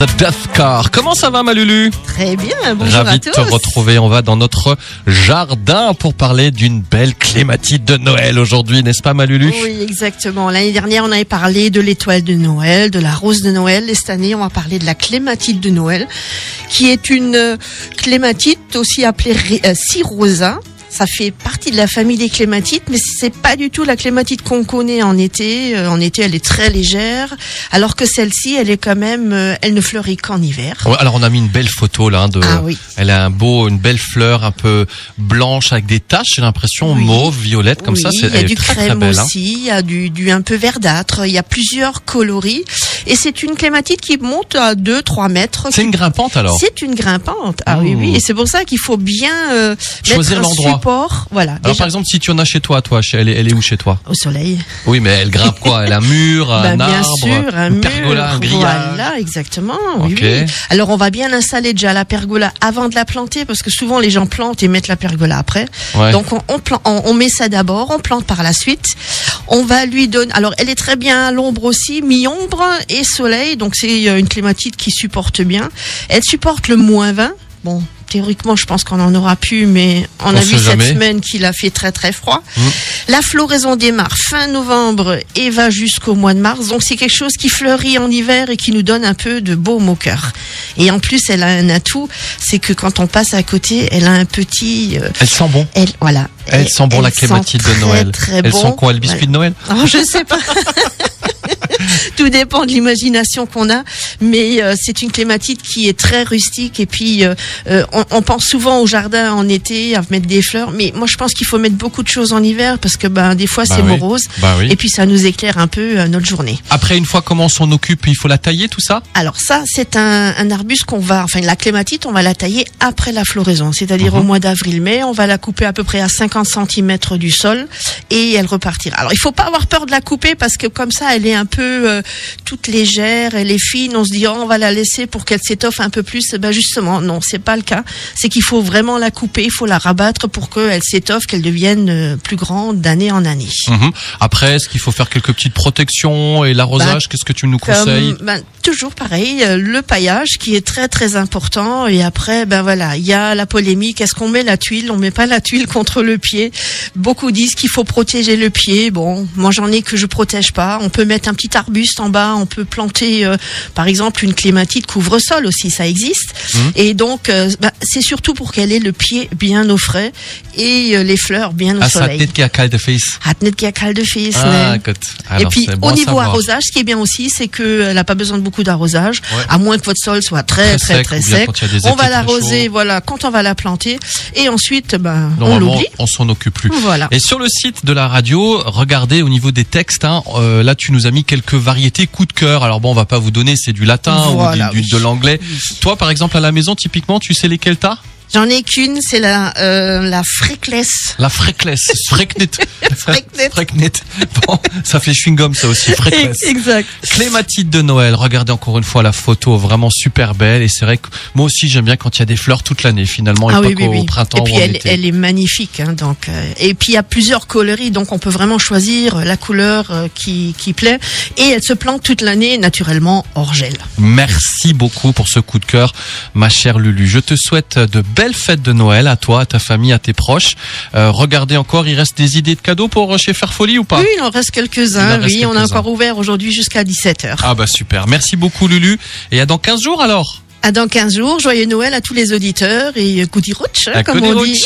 The Death Car. Comment ça va, ma Lulu? Très bien, bonjour Ravi à de tous. te retrouver. On va dans notre jardin pour parler d'une belle clématite de Noël aujourd'hui, n'est-ce pas, ma Lulu? Oui, exactement. L'année dernière, on avait parlé de l'étoile de Noël, de la rose de Noël. Et cette année, on va parler de la clématite de Noël, qui est une clématite aussi appelée cirosa. Ça fait partie de la famille des clématites, mais c'est pas du tout la clématite qu'on connaît en été. En été, elle est très légère, alors que celle-ci, elle est quand même, elle ne fleurit qu'en hiver. Ouais, alors on a mis une belle photo là. Ah oui. Elle a une belle fleur un peu blanche avec des taches. J'ai l'impression mauve, violette comme oui, ça. Il y a du très, crème très belle, aussi, il y a du un peu verdâtre. Il y a plusieurs coloris, et c'est une clématite qui monte à 2-3 mètres. C'est une grimpante alors. C'est une grimpante. Ah oui, oui. Et c'est pour ça qu'il faut bien choisir mettre un l'endroit. Support. Voilà. Alors par exemple, si tu en as chez toi, elle est où chez toi? Au soleil. Oui, mais elle grimpe quoi? Elle a un mur, un bien arbre, sûr, un une mur, pergola, un grillage. Voilà, exactement. Oui, Okay. oui. Alors on va bien l'installer déjà la pergola avant de la planter, parce que souvent les gens plantent et mettent la pergola après. Ouais. Donc on met ça d'abord, on plante par la suite. On va lui donner. Alors elle est très bien à l'ombre aussi, mi-ombre et soleil. Donc c'est une clématite qui supporte bien. Elle supporte le -20. Bon. Théoriquement, je pense qu'on en aura plus, mais on a vu cette semaine qu'il a fait très très froid. La floraison démarre fin novembre et va jusqu'au mois de mars. Donc c'est quelque chose qui fleurit en hiver et qui nous donne un peu de baume au cœur. Et en plus, elle a un atout, c'est que quand on passe à côté, elle a un petit. Elle sent bon. Elle sent bon la clématite de Noël. Très elle bon. sent quoi, le biscuit de Noël? Oh, je sais pas. Tout dépend de l'imagination qu'on a, mais c'est une clématite qui est très rustique. Et puis on pense souvent au jardin en été à mettre des fleurs, mais moi je pense qu'il faut mettre beaucoup de choses en hiver, parce que des fois c'est morose, et puis ça nous éclaire un peu notre journée. Après, une fois comment on s'en occupe, il faut la tailler, tout ça? Alors ça, c'est un arbuste la clématite, on va la tailler après la floraison, c'est-à-dire au mois d'avril-mai. On va la couper à peu près à 50 cm du sol et elle repartira. Alors il faut pas avoir peur de la couper, parce que comme ça elle est un peu toute légère, elle est fine, on se dit on va la laisser pour qu'elle s'étoffe un peu plus. Justement non, c'est pas le cas. C'est qu'il faut vraiment la couper, il faut la rabattre pour qu'elle s'étoffe, qu'elle devienne plus grande d'année en année. Après, est-ce qu'il faut faire quelques petites protections et l'arrosage? Qu'est-ce que tu nous conseilles? Toujours pareil, le paillage qui est très très important. Et après, il y a la polémique. Est-ce qu'on met la tuile? On met pas la tuile contre le pied. Beaucoup disent qu'il faut protéger le pied. Bon, moi j'en ai que je protège pas. On peut mettre un petit arbuste en bas. On peut planter, par exemple, une clématite couvre-sol aussi, ça existe. Et donc, c'est surtout pour qu'elle ait le pied bien au frais et les fleurs bien au soleil. Het niet kalde feest. Het niet kalde feest. Alors, et puis bon au niveau arrosage, ce qui est bien aussi, c'est qu'elle n'a pas besoin de beaucoup d'arrosage, à moins que votre sol soit très sec. On va l'arroser, quand on va la planter, et ensuite, on l'oublie. On s'en occupe plus. Voilà. Et sur le site de la radio, regardez au niveau des textes, là tu nous as mis quelques variétés coup de cœur. Alors bon, on va pas vous donner, c'est du latin ou de l'anglais. Toi, par exemple, à la maison, typiquement, tu sais lesquels t'as? J'en ai qu'une, c'est la Freckless. La Freckless. Freknet. Bon, ça fait chewing-gum, ça aussi, Freckless. Exact. Clématite de Noël. Regardez encore une fois la photo, vraiment super belle. Et c'est vrai que moi aussi, j'aime bien quand il y a des fleurs toute l'année, finalement, et pas qu'au printemps ou en été. Elle est magnifique, donc. Et puis il y a plusieurs coloris, donc on peut vraiment choisir la couleur qui plaît. Et elle se plante toute l'année, naturellement, hors gel. Merci beaucoup pour ce coup de cœur, ma chère Lulu. Je te souhaite de belle fête de Noël à toi, à ta famille, à tes proches. Regardez encore, il reste des idées de cadeaux pour chez Fairfolie ou pas? Oui, il en reste quelques-uns. On a encore ouvert aujourd'hui jusqu'à 17h. Ah super. Merci beaucoup Lulu. Et à dans 15 jours alors? À dans 15 jours. Joyeux Noël à tous les auditeurs et Goody Roach, comme on dit.